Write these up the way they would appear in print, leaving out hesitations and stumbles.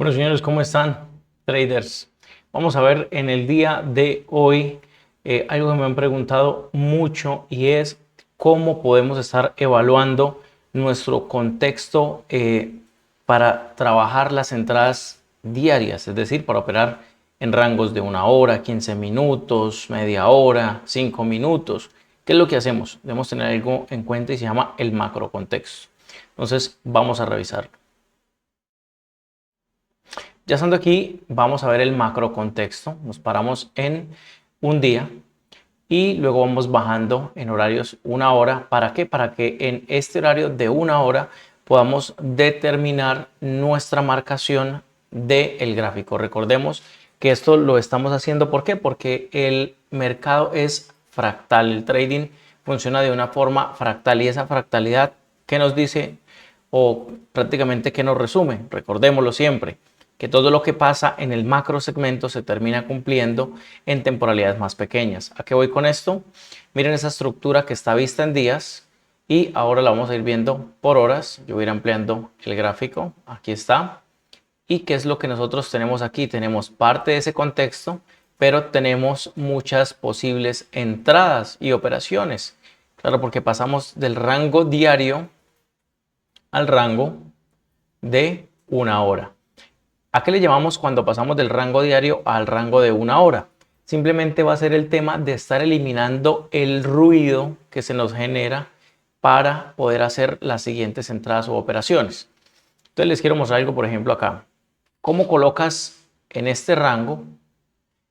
Bueno, señores, ¿cómo están, traders? Vamos a ver en el día de hoy algo que me han preguntado mucho y es cómo podemos estar evaluando nuestro contexto para trabajar las entradas diarias, es decir, para operar en rangos de 1 hora, 15 minutos, media hora, 5 minutos. ¿Qué es lo que hacemos? Debemos tener algo en cuenta y se llama el macro contexto. Entonces, vamos a revisarlo. Ya estando aquí, vamos a ver el macro contexto. Nos paramos en un día y luego vamos bajando en horarios 1 hora. ¿Para qué? Para que en este horario de 1 hora podamos determinar nuestra marcación del gráfico. Recordemos que esto lo estamos haciendo, ¿por qué? Porque el mercado es fractal. El trading funciona de una forma fractal y esa fractalidad, ¿qué nos dice? O prácticamente, ¿qué nos resume? Recordémoslo siempre, que todo lo que pasa en el macro segmento se termina cumpliendo en temporalidades más pequeñas. ¿A qué voy con esto? Miren esa estructura que está vista en días y ahora la vamos a ir viendo por horas. Yo voy a ir ampliando el gráfico. Aquí está. ¿Y qué es lo que nosotros tenemos aquí? Tenemos parte de ese contexto, pero tenemos muchas posibles entradas y operaciones. Claro, porque pasamos del rango diario al rango de 1 hora. ¿A qué le llamamos cuando pasamos del rango diario al rango de 1 hora? Simplemente va a ser el tema de estar eliminando el ruido que se nos genera para poder hacer las siguientes entradas o operaciones. Entonces les quiero mostrar algo, por ejemplo, acá. ¿Cómo colocas en este rango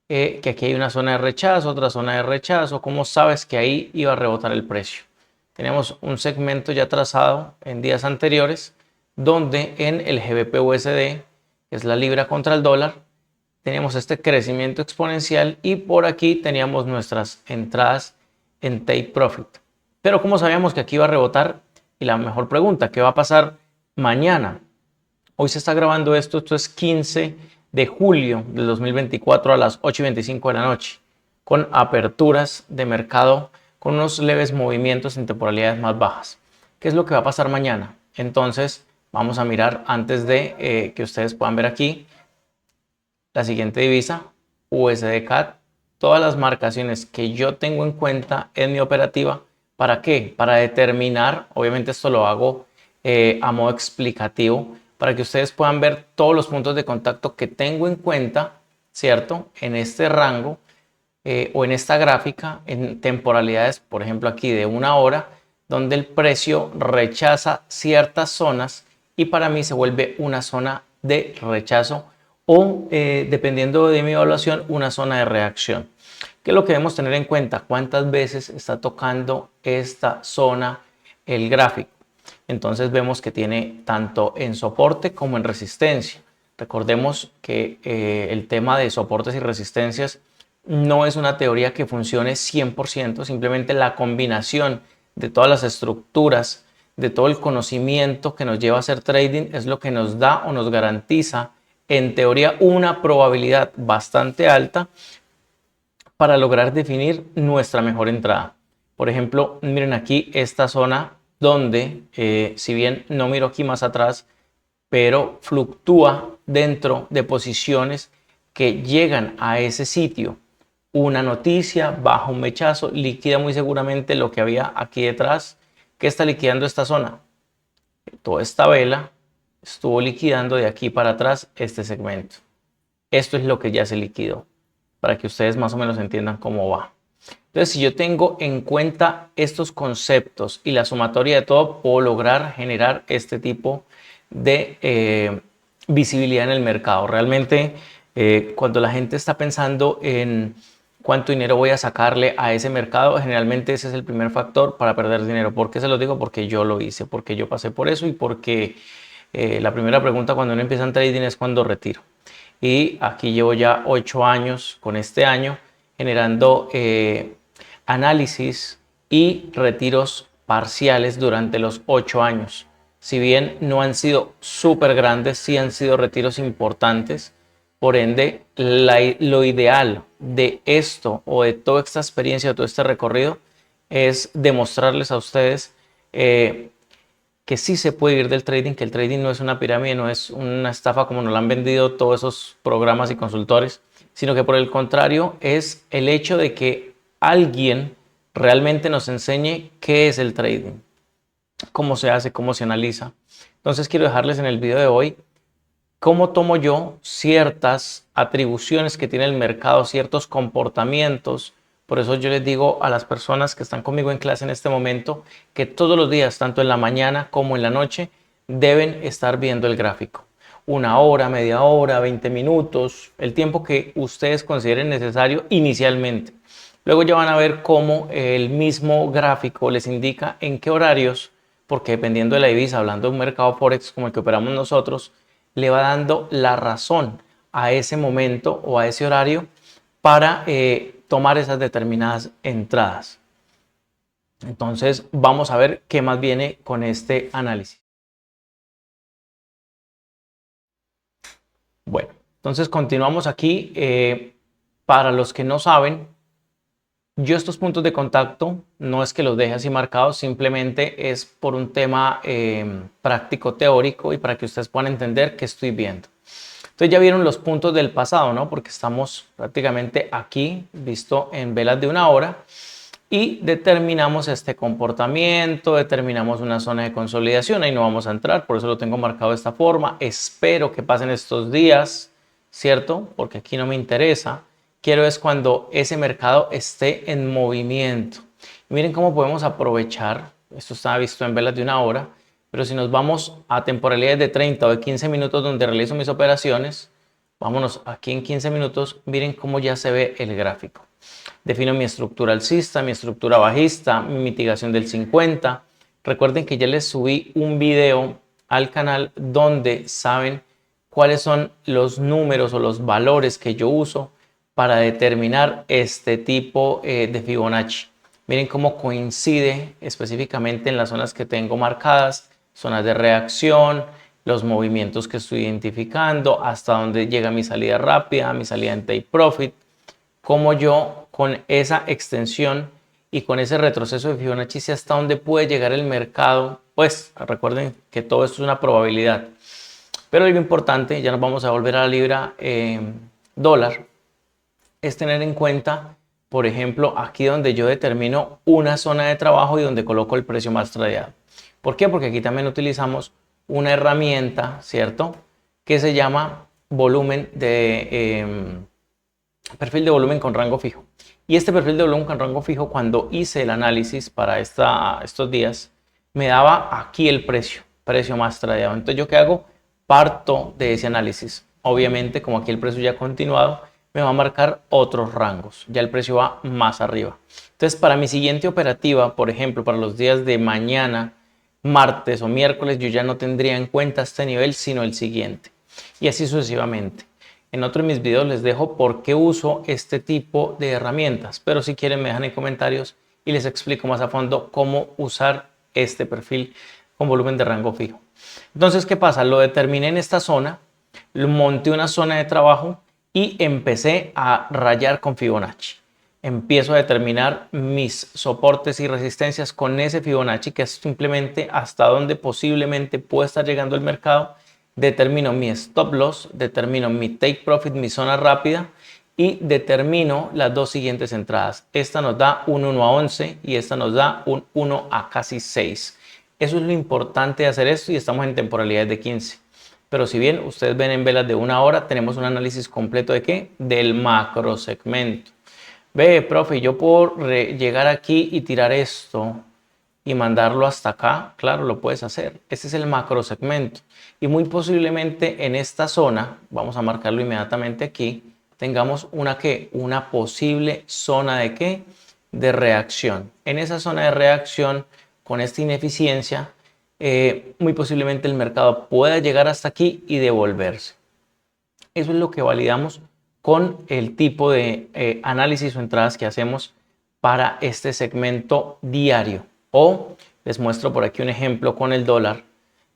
que aquí hay una zona de rechazo, otra zona de rechazo? ¿Cómo sabes que ahí iba a rebotar el precio? Tenemos un segmento ya trazado en días anteriores donde en el GBP-USD, que es la libra contra el dólar, tenemos este crecimiento exponencial y por aquí teníamos nuestras entradas en take profit. Pero ¿cómo sabíamos que aquí iba a rebotar? Y la mejor pregunta, ¿qué va a pasar mañana? Hoy se está grabando esto es 15 de julio del 2024 a las 8:25 de la noche, con aperturas de mercado con unos leves movimientos en temporalidades más bajas. ¿Qué es lo que va a pasar mañana? Entonces, vamos a mirar antes de que ustedes puedan ver aquí la siguiente divisa, USD-CAD, todas las marcaciones que yo tengo en cuenta en mi operativa. ¿Para qué? Para determinar, obviamente esto lo hago a modo explicativo, para que ustedes puedan ver todos los puntos de contacto que tengo en cuenta, ¿cierto? En este rango o en esta gráfica, en temporalidades, por ejemplo aquí de 1 hora, donde el precio rechaza ciertas zonas y para mí se vuelve una zona de rechazo o, dependiendo de mi evaluación, una zona de reacción. ¿Qué es lo que debemos tener en cuenta? ¿Cuántas veces está tocando esta zona el gráfico? Entonces vemos que tiene tanto en soporte como en resistencia. Recordemos que el tema de soportes y resistencias no es una teoría que funcione 100%, simplemente la combinación de todas las estructuras, de todo el conocimiento que nos lleva a hacer trading es lo que nos da o nos garantiza en teoría una probabilidad bastante alta para lograr definir nuestra mejor entrada. Por ejemplo, miren aquí esta zona donde, si bien no miro aquí más atrás, pero fluctúa dentro de posiciones que llegan a ese sitio. Una noticia, baja un mechazo, liquida muy seguramente lo que había aquí detrás. ¿Qué está liquidando esta zona? Toda esta vela estuvo liquidando de aquí para atrás este segmento. Esto es lo que ya se liquidó, para que ustedes más o menos entiendan cómo va. Entonces, si yo tengo en cuenta estos conceptos y la sumatoria de todo, puedo lograr generar este tipo de visibilidad en el mercado. Realmente, cuando la gente está pensando en cuánto dinero voy a sacarle a ese mercado, generalmente ese es el primer factor para perder dinero. ¿Por qué se lo digo? Porque yo lo hice, porque yo pasé por eso y porque la primera pregunta cuando uno empieza en trading es cuándo retiro. Y aquí llevo ya 8 años con este año generando análisis y retiros parciales durante los 8 años. Si bien no han sido súper grandes, sí han sido retiros importantes. Por ende, lo ideal de esto o de toda esta experiencia, de todo este recorrido, es demostrarles a ustedes que que sí se puede ir del trading, que el trading no es una pirámide, no es una estafa como nos lo han vendido todos esos programas y consultores, sino que por el contrario es el hecho de que alguien realmente nos enseñe qué es el trading, cómo se hace, cómo se analiza. Entonces quiero dejarles en el video de hoy cómo tomo yo ciertas atribuciones que tiene el mercado, ciertos comportamientos. Por eso yo les digo a las personas que están conmigo en clase en este momento que todos los días, tanto en la mañana como en la noche, deben estar viendo el gráfico. Una hora, media hora, 20 minutos, el tiempo que ustedes consideren necesario inicialmente. Luego ya van a ver cómo el mismo gráfico les indica en qué horarios, porque dependiendo de la divisa, hablando de un mercado forex como el que operamos nosotros, le va dando la razón a ese momento o a ese horario para tomar esas determinadas entradas. Entonces vamos a ver qué más viene con este análisis. Bueno, entonces continuamos aquí. Para los que no saben, yo estos puntos de contacto no es que los deje así marcados, simplemente es por un tema práctico teórico y para que ustedes puedan entender qué estoy viendo. Entonces ya vieron los puntos del pasado, ¿no? Porque estamos prácticamente aquí, visto en velas de una hora, y determinamos este comportamiento, determinamos una zona de consolidación, ahí no vamos a entrar, por eso lo tengo marcado de esta forma. Espero que pasen estos días, ¿cierto? Porque aquí no me interesa. Quiero es cuando ese mercado esté en movimiento. Y miren cómo podemos aprovechar, esto está visto en velas de una hora, pero si nos vamos a temporalidades de 30 o de 15 minutos donde realizo mis operaciones, vámonos aquí en 15 minutos, miren cómo ya se ve el gráfico. Defino mi estructura alcista, mi estructura bajista, mi mitigación del 50. Recuerden que ya les subí un video al canal donde saben cuáles son los números o los valores que yo uso para determinar este tipo de Fibonacci. Miren cómo coincide específicamente en las zonas que tengo marcadas, zonas de reacción, los movimientos que estoy identificando, hasta dónde llega mi salida rápida, mi salida en take profit, cómo yo con esa extensión y con ese retroceso de Fibonacci sé hasta dónde puede llegar el mercado. Pues recuerden que todo esto es una probabilidad. Pero lo importante, ya nos vamos a volver a la libra dólar, es tener en cuenta, por ejemplo, aquí donde yo determino una zona de trabajo y donde coloco el precio más tradeado. ¿Por qué? Porque aquí también utilizamos una herramienta, ¿cierto? Que se llama volumen de perfil de volumen con rango fijo. Y este perfil de volumen con rango fijo, cuando hice el análisis para estos días, me daba aquí el precio más tradeado. Entonces, ¿yo qué hago? Parto de ese análisis. Obviamente, como aquí el precio ya ha continuado, me va a marcar otros rangos. Ya el precio va más arriba. Entonces, para mi siguiente operativa, por ejemplo, para los días de mañana, martes o miércoles, yo ya no tendría en cuenta este nivel, sino el siguiente. Y así sucesivamente. En otro de mis videos les dejo por qué uso este tipo de herramientas, pero si quieren me dejan en comentarios y les explico más a fondo cómo usar este perfil con volumen de rango fijo. Entonces, ¿qué pasa? Lo determiné en esta zona, monté una zona de trabajo y empecé a rayar con Fibonacci. Empiezo a determinar mis soportes y resistencias con ese Fibonacci, que es simplemente hasta dónde posiblemente puede estar llegando el mercado. Determino mi stop loss, determino mi take profit, mi zona rápida y determino las dos siguientes entradas. Esta nos da un 1 a 11 y esta nos da un 1 a casi 6. Eso es lo importante de hacer esto y estamos en temporalidades de 15. Pero si bien ustedes ven en velas de una hora, tenemos un análisis completo de ¿qué? Del macro segmento. Ve, profe, yo puedo llegar aquí y tirar esto y mandarlo hasta acá. Claro, lo puedes hacer. Este es el macro segmento. Y muy posiblemente en esta zona, vamos a marcarlo inmediatamente aquí, tengamos una posible zona de ¿qué? De reacción. En esa zona de reacción, con esta ineficiencia, muy posiblemente el mercado pueda llegar hasta aquí y devolverse. Eso es lo que validamos con el tipo de análisis o entradas que hacemos para este segmento diario. O les muestro por aquí un ejemplo con el dólar,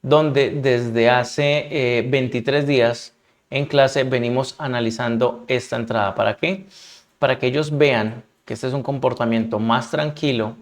donde desde hace 23 días en clase venimos analizando esta entrada. ¿Para qué? Para que ellos vean que este es un comportamiento más tranquilo,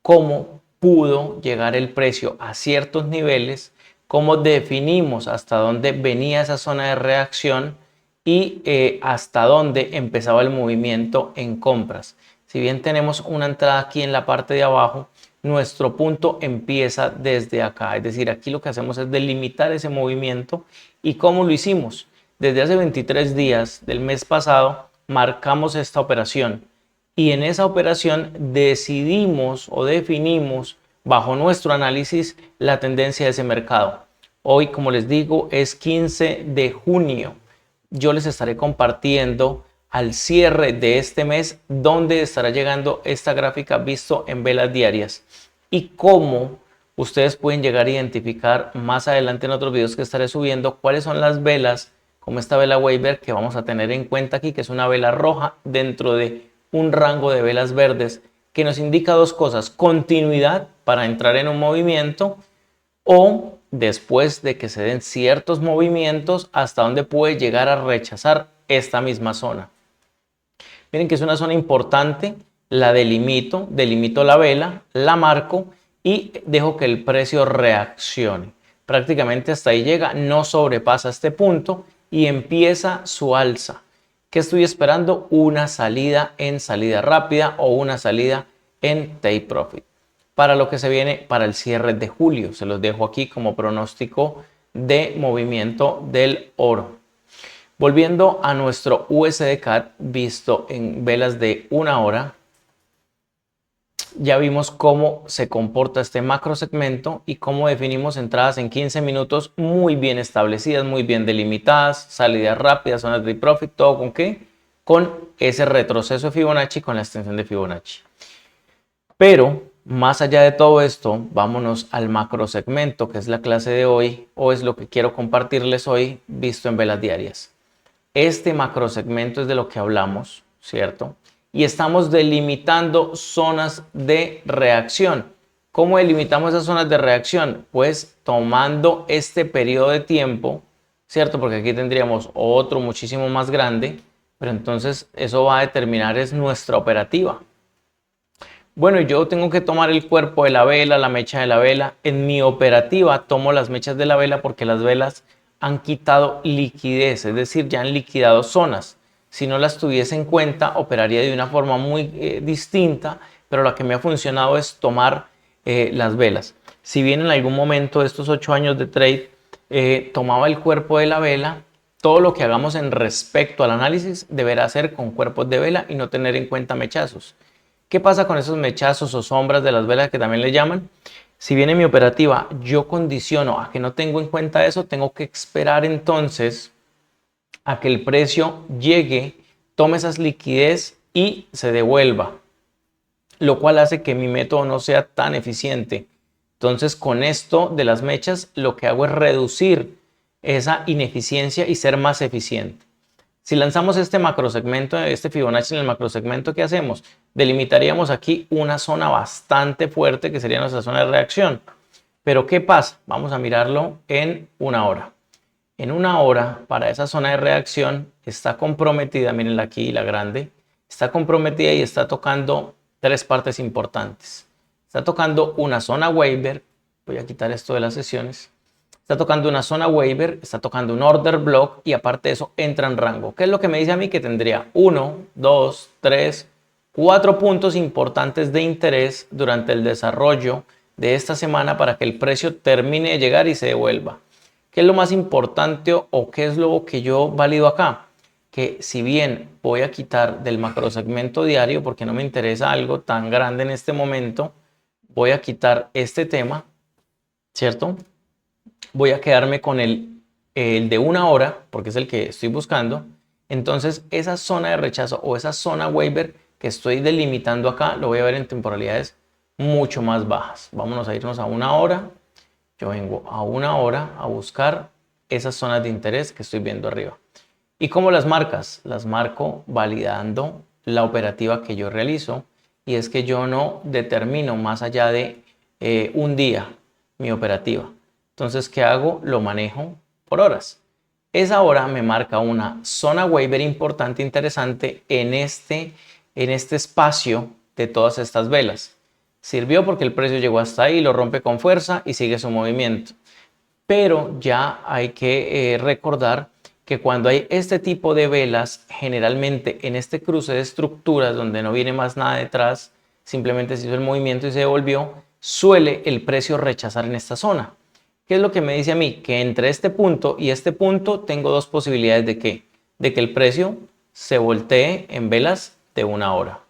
cómo pudo llegar el precio a ciertos niveles, cómo definimos hasta dónde venía esa zona de reacción y hasta dónde empezaba el movimiento en compras. Si bien tenemos una entrada aquí en la parte de abajo, nuestro punto empieza desde acá. Es decir, aquí lo que hacemos es delimitar ese movimiento. ¿Y cómo lo hicimos? Desde hace 23 días del mes pasado marcamos esta operación y en esa operación decidimos o definimos bajo nuestro análisis la tendencia de ese mercado. Hoy, como les digo, es 15 de junio. Yo les estaré compartiendo al cierre de este mes dónde estará llegando esta gráfica visto en velas diarias y cómo ustedes pueden llegar a identificar más adelante en otros videos que estaré subiendo cuáles son las velas como esta vela Weyberg que vamos a tener en cuenta aquí, que es una vela roja dentro de un rango de velas verdes que nos indica dos cosas: continuidad para entrar en un movimiento o después de que se den ciertos movimientos hasta dónde puede llegar a rechazar esta misma zona. Miren que es una zona importante, la delimito la vela, la marco y dejo que el precio reaccione. Prácticamente hasta ahí llega, no sobrepasa este punto y empieza su alza. ¿Qué estoy esperando? Una salida en salida rápida o una salida en take profit. Para lo que se viene para el cierre de julio, se los dejo aquí como pronóstico de movimiento del oro. Volviendo a nuestro USD-CAD visto en velas de una hora, ya vimos cómo se comporta este macro segmento y cómo definimos entradas en 15 minutos muy bien establecidas, muy bien delimitadas, salidas rápidas, zonas de profit, todo con qué? Con ese retroceso de Fibonacci, con la extensión de Fibonacci. Pero más allá de todo esto, vámonos al macro segmento, que es la clase de hoy o es lo que quiero compartirles hoy visto en velas diarias. Este macrosegmento es de lo que hablamos, ¿cierto? Y estamos delimitando zonas de reacción. ¿Cómo delimitamos esas zonas de reacción? Pues tomando este periodo de tiempo, ¿cierto? Porque aquí tendríamos otro muchísimo más grande, pero entonces eso va a determinar es nuestra operativa. Bueno, yo tengo que tomar el cuerpo de la vela, la mecha de la vela. En mi operativa tomo las mechas de la vela porque las velas han quitado liquidez, es decir, ya han liquidado zonas. Si no las tuviese en cuenta, operaría de una forma muy distinta, pero lo que me ha funcionado es tomar las velas. Si bien en algún momento de estos 8 años de trade tomaba el cuerpo de la vela, todo lo que hagamos en respecto al análisis deberá ser con cuerpos de vela y no tener en cuenta mechazos. ¿Qué pasa con esos mechazos o sombras de las velas que también le llaman? Si bien en mi operativa yo condiciono a que no tengo en cuenta eso, tengo que esperar entonces a que el precio llegue, tome esas liquidez y se devuelva, lo cual hace que mi método no sea tan eficiente. Entonces, con esto de las mechas, lo que hago es reducir esa ineficiencia y ser más eficiente. Si lanzamos este macrosegmento, este Fibonacci en el macrosegmento, ¿qué hacemos? Delimitaríamos aquí una zona bastante fuerte que sería nuestra zona de reacción. Pero ¿qué pasa? Vamos a mirarlo en una hora. En una hora, para esa zona de reacción, está comprometida, mírenla aquí, la grande, está comprometida y está tocando tres partes importantes. Está tocando una zona Weyberg, voy a quitar esto de las sesiones. Está tocando una zona Weyberg, está tocando un order block y aparte de eso entra en rango. ¿Qué es lo que me dice a mí? Que tendría 1, 2, 3, 4 puntos importantes de interés durante el desarrollo de esta semana para que el precio termine de llegar y se devuelva. ¿Qué es lo más importante o qué es lo que yo valido acá? Que si bien voy a quitar del macrosegmento diario porque no me interesa algo tan grande en este momento, voy a quitar este tema, ¿cierto? Voy a quedarme con el de una hora, porque es el que estoy buscando. Entonces, esa zona de rechazo o esa zona Weyberg que estoy delimitando acá, lo voy a ver en temporalidades mucho más bajas. Vámonos a irnos a una hora. Yo vengo a una hora a buscar esas zonas de interés que estoy viendo arriba. ¿Y cómo las marcas? Las marco validando la operativa que yo realizo. Y es que yo no determino más allá de un día mi operativa. Entonces, ¿qué hago? Lo manejo por horas. Esa hora me marca una zona Weyberg importante, interesante en este espacio de todas estas velas. Sirvió porque el precio llegó hasta ahí, lo rompe con fuerza y sigue su movimiento. Pero ya hay que recordar que cuando hay este tipo de velas, generalmente en este cruce de estructuras donde no viene más nada detrás, simplemente se hizo el movimiento y se devolvió, suele el precio rechazar en esta zona. ¿Qué es lo que me dice a mí? Que entre este punto y este punto tengo dos posibilidades de que el precio se voltee en velas de una hora.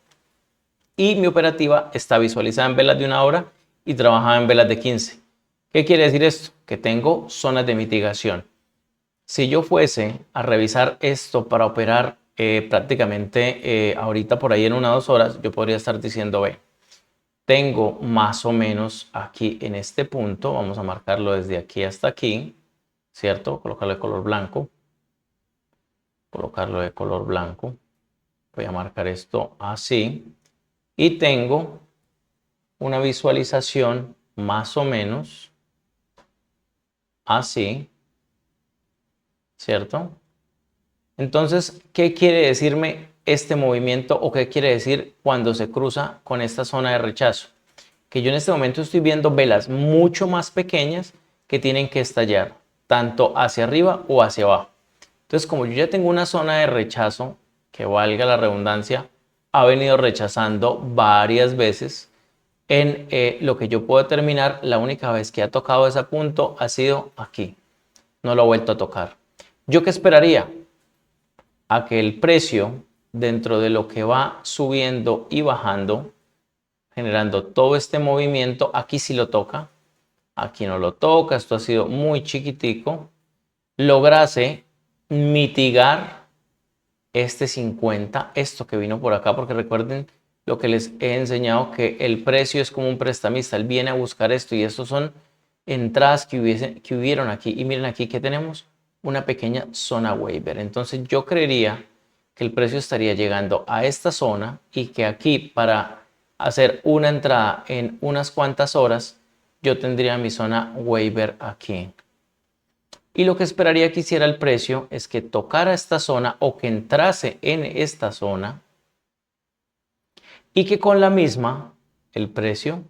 Y mi operativa está visualizada en velas de una hora y trabajada en velas de 15. ¿Qué quiere decir esto? Que tengo zonas de mitigación. Si yo fuese a revisar esto para operar prácticamente ahorita por ahí en 1 o 2 horas, yo podría estar diciendo, ve, tengo más o menos aquí en este punto, vamos a marcarlo desde aquí hasta aquí, ¿cierto? Colocarlo de color blanco. Colocarlo de color blanco. Voy a marcar esto así. Y tengo una visualización más o menos así, ¿cierto? Entonces, ¿qué quiere decirme este movimiento o qué quiere decir cuando se cruza con esta zona de rechazo? Que yo en este momento estoy viendo velas mucho más pequeñas que tienen que estallar, tanto hacia arriba o hacia abajo. Entonces, como yo ya tengo una zona de rechazo, que valga la redundancia, ha venido rechazando varias veces. En lo que yo puedo determinar, la única vez que ha tocado ese punto ha sido aquí. No lo ha vuelto a tocar. ¿Yo qué esperaría? A que el precio, dentro de lo que va subiendo y bajando, generando todo este movimiento, aquí sí lo toca, aquí no lo toca, esto ha sido muy chiquitico, lograse mitigar este 50, esto que vino por acá, porque recuerden lo que les he enseñado, que el precio es como un prestamista, él viene a buscar esto y estos son entradas que hubieron aquí. Y miren aquí que tenemos una pequeña zona waiver. Entonces yo creería que el precio estaría llegando a esta zona y que aquí para hacer una entrada en unas cuantas horas, yo tendría mi zona waiver aquí. Y lo que esperaría que hiciera el precio es que tocara esta zona o que entrase en esta zona y que con la misma el precio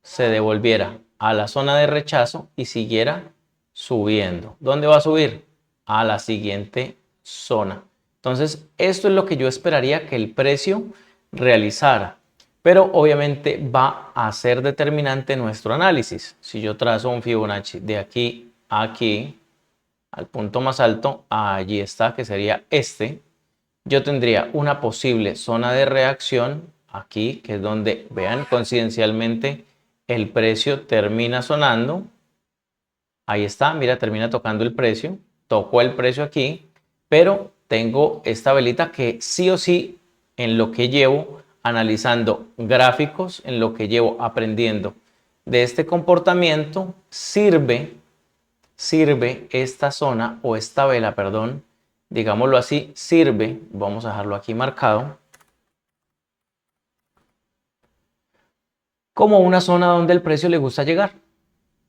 se devolviera a la zona de rechazo y siguiera subiendo. ¿Dónde va a subir? A la siguiente zona. Entonces, esto es lo que yo esperaría que el precio realizara. Pero obviamente va a ser determinante nuestro análisis. Si yo trazo un Fibonacci de aquí a aquí, al punto más alto, allí está, que sería este, yo tendría una posible zona de reacción aquí, que es donde, vean, coincidencialmente el precio termina sonando. Ahí está, mira, termina tocando el precio, tocó el precio aquí, pero tengo esta velita que sí o sí, en lo que llevo analizando gráficos, en lo que llevo aprendiendo de este comportamiento, sirve esta zona o esta vela, perdón, digámoslo así, sirve, vamos a dejarlo aquí marcado, como una zona donde el precio le gusta llegar.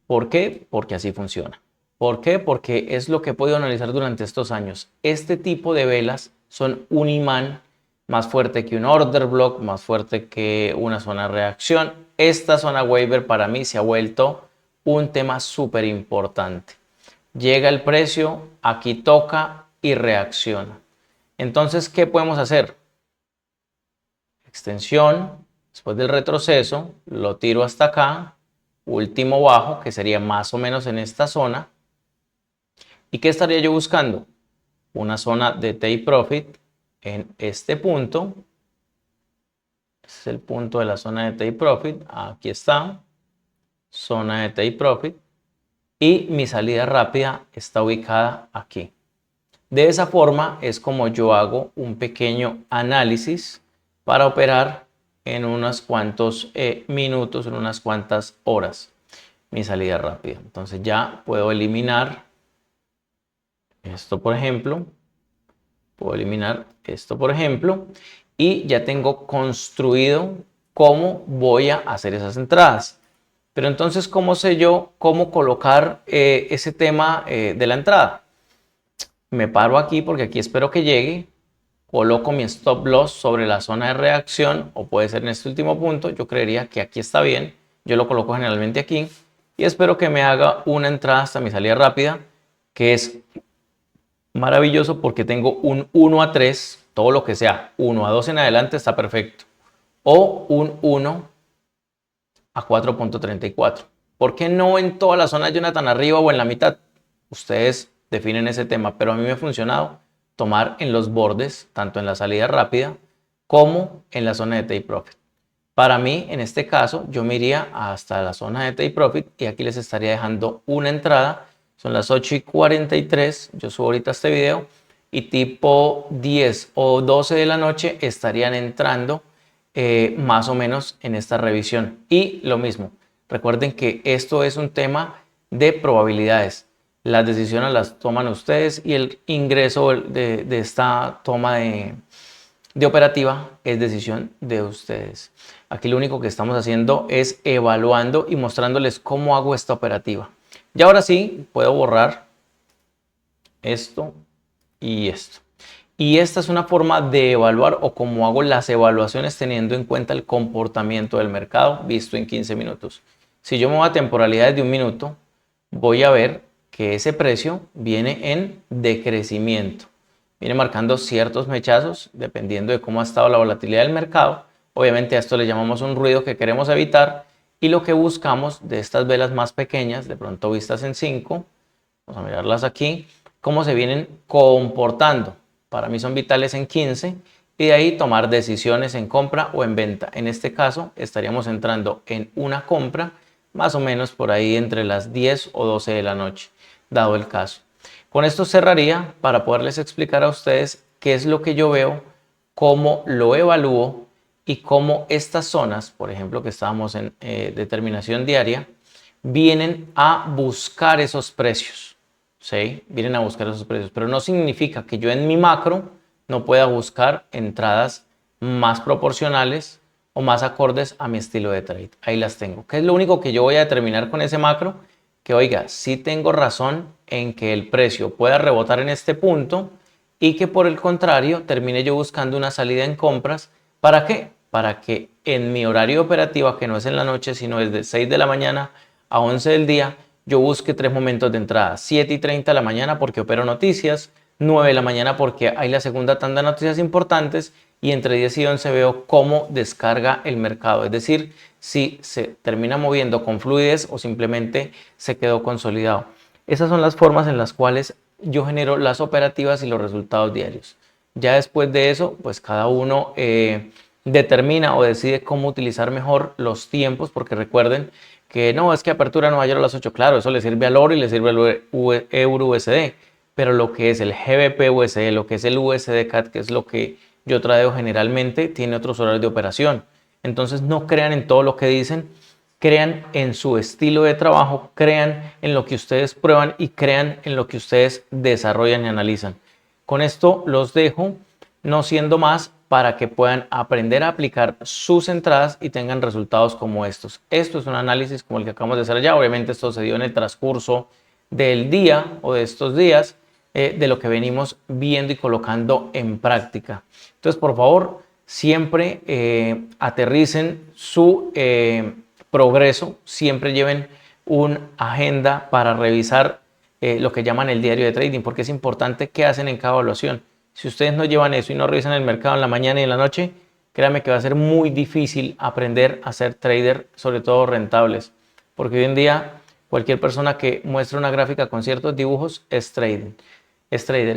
¿Por qué? Porque así funciona. ¿Por qué? Porque es lo que he podido analizar durante estos años. Este tipo de velas son un imán más fuerte que un order block, más fuerte que una zona de reacción. Esta zona waiver para mí se ha vuelto un tema súper importante. Llega el precio, aquí toca y reacciona. Entonces, ¿qué podemos hacer? Extensión, después del retroceso, lo tiro hasta acá, último bajo, que sería más o menos en esta zona. ¿Y qué estaría yo buscando? Una zona de take profit en este punto. Este es el punto de la zona de take profit. Aquí está, zona de take profit. Y mi salida rápida está ubicada aquí. De esa forma es como yo hago un pequeño análisis para operar en unos cuantos minutos, en unas cuantas horas, mi salida rápida. Entonces ya puedo eliminar esto, por ejemplo. Puedo eliminar esto, por ejemplo. Y ya tengo construido cómo voy a hacer esas entradas. Pero entonces, ¿cómo sé yo cómo colocar ese tema de la entrada? Me paro aquí porque aquí espero que llegue. coloco mi stop loss sobre la zona de reacción, o puede ser en este último punto. Yo creería que aquí está bien, yo lo coloco generalmente aquí y espero que me haga una entrada hasta mi salida rápida, que es maravilloso porque tengo un 1 a 3, todo lo que sea 1 a 2 en adelante está perfecto, o un 1 a 4.34. ¿Por qué no en toda la zona de Jonathan arriba o en la mitad? Ustedes definen ese tema, pero a mí me ha funcionado tomar en los bordes, tanto en la salida rápida como en la zona de take profit. Para mí, en este caso, yo me iría hasta la zona de take profit y aquí les estaría dejando una entrada. Son las 8:43, yo subo ahorita este video y tipo 10 o 12 de la noche estarían entrando más o menos en esta revisión. Y lo mismo, recuerden que esto es un tema de probabilidades. Las decisiones las toman ustedes y el ingreso de esta toma de operativa es decisión de ustedes. Aquí lo único que estamos haciendo es evaluando y mostrándoles cómo hago esta operativa. Y ahora sí, puedo borrar esto y esto. Y esta es una forma de evaluar o cómo hago las evaluaciones teniendo en cuenta el comportamiento del mercado visto en 15 minutos. Si yo me voy a temporalidades de un minuto, voy a ver que ese precio viene en decrecimiento. Viene marcando ciertos mechazos dependiendo de cómo ha estado la volatilidad del mercado. Obviamente a esto le llamamos un ruido que queremos evitar y lo que buscamos de estas velas más pequeñas, de pronto vistas en 5, vamos a mirarlas aquí, cómo se vienen comportando. Para mí son vitales en 15 y de ahí tomar decisiones en compra o en venta. En este caso estaríamos entrando en una compra más o menos por ahí entre las 10 o 12 de la noche, dado el caso. Con esto cerraría para poderles explicar a ustedes qué es lo que yo veo, cómo lo evalúo y cómo estas zonas, por ejemplo que estábamos en determinación diaria, vienen a buscar esos precios. ¿Sí? Vienen a buscar esos precios, pero no significa que yo en mi macro no pueda buscar entradas más proporcionales o más acordes a mi estilo de trade. Ahí las tengo. ¿Qué es lo único que yo voy a determinar con ese macro? Que oiga, sí tengo razón en que el precio pueda rebotar en este punto y que por el contrario termine yo buscando una salida en compras. ¿Para qué? Para que en mi horario de operativa, que no es en la noche, sino desde 6 de la mañana a 11 del día, yo busque 3 momentos de entrada. 7:30 de la mañana porque opero noticias, 9 de la mañana porque hay la segunda tanda de noticias importantes y entre 10 y 11 veo cómo descarga el mercado. Es decir, si se termina moviendo con fluidez o simplemente se quedó consolidado. Esas son las formas en las cuales yo genero las operativas y los resultados diarios. Ya después de eso, pues cada uno determina o decide cómo utilizar mejor los tiempos, porque recuerden que no, es que apertura Nueva York a las 8, claro, eso le sirve al oro y le sirve al euro USD, pero lo que es el GBP USD, lo que es el USD CAD, que es lo que yo traigo generalmente, tiene otros horarios de operación. Entonces no crean en todo lo que dicen, crean en su estilo de trabajo, crean en lo que ustedes prueban y crean en lo que ustedes desarrollan y analizan. Con esto los dejo, no siendo más, para que puedan aprender a aplicar sus entradas y tengan resultados como estos. Esto es un análisis como el que acabamos de hacer ya. Obviamente esto se dio en el transcurso del día o de estos días, de lo que venimos viendo y colocando en práctica. Entonces, por favor, siempre aterricen su progreso, siempre lleven una agenda para revisar lo que llaman el diario de trading, porque es importante qué hacen en cada evaluación. Si ustedes no llevan eso y no revisan el mercado en la mañana y en la noche, créanme que va a ser muy difícil aprender a ser trader, sobre todo rentables, porque hoy en día cualquier persona que muestre una gráfica con ciertos dibujos es trader.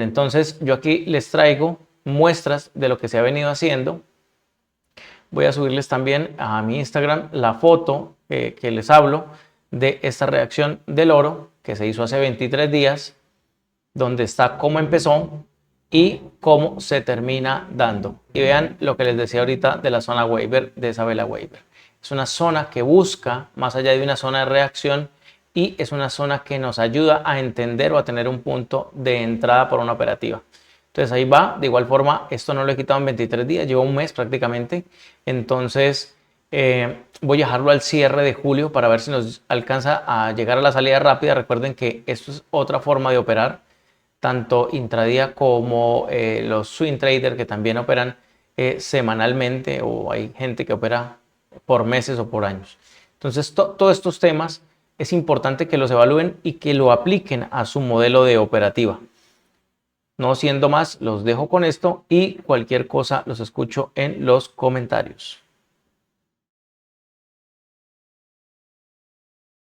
Entonces yo aquí les traigo muestras de lo que se ha venido haciendo. Voy a subirles también a mi Instagram la foto que les hablo de esta reacción del oro que se hizo hace 23 días, donde está cómo empezó y cómo se termina dando. Y vean lo que les decía ahorita de la zona waiver, de esa vela waiver. Es una zona que busca más allá de una zona de reacción y es una zona que nos ayuda a entender o a tener un punto de entrada por una operativa. Entonces ahí va, de igual forma, esto no lo he quitado en 23 días, llevo un mes prácticamente. Entonces voy a dejarlo al cierre de julio para ver si nos alcanza a llegar a la salida rápida. Recuerden que esto es otra forma de operar. tanto intradía como los swing traders que también operan semanalmente, o hay gente que opera por meses o por años. Entonces, todos estos temas es importante que los evalúen y que lo apliquen a su modelo de operativa. No siendo más, los dejo con esto y cualquier cosa los escucho en los comentarios.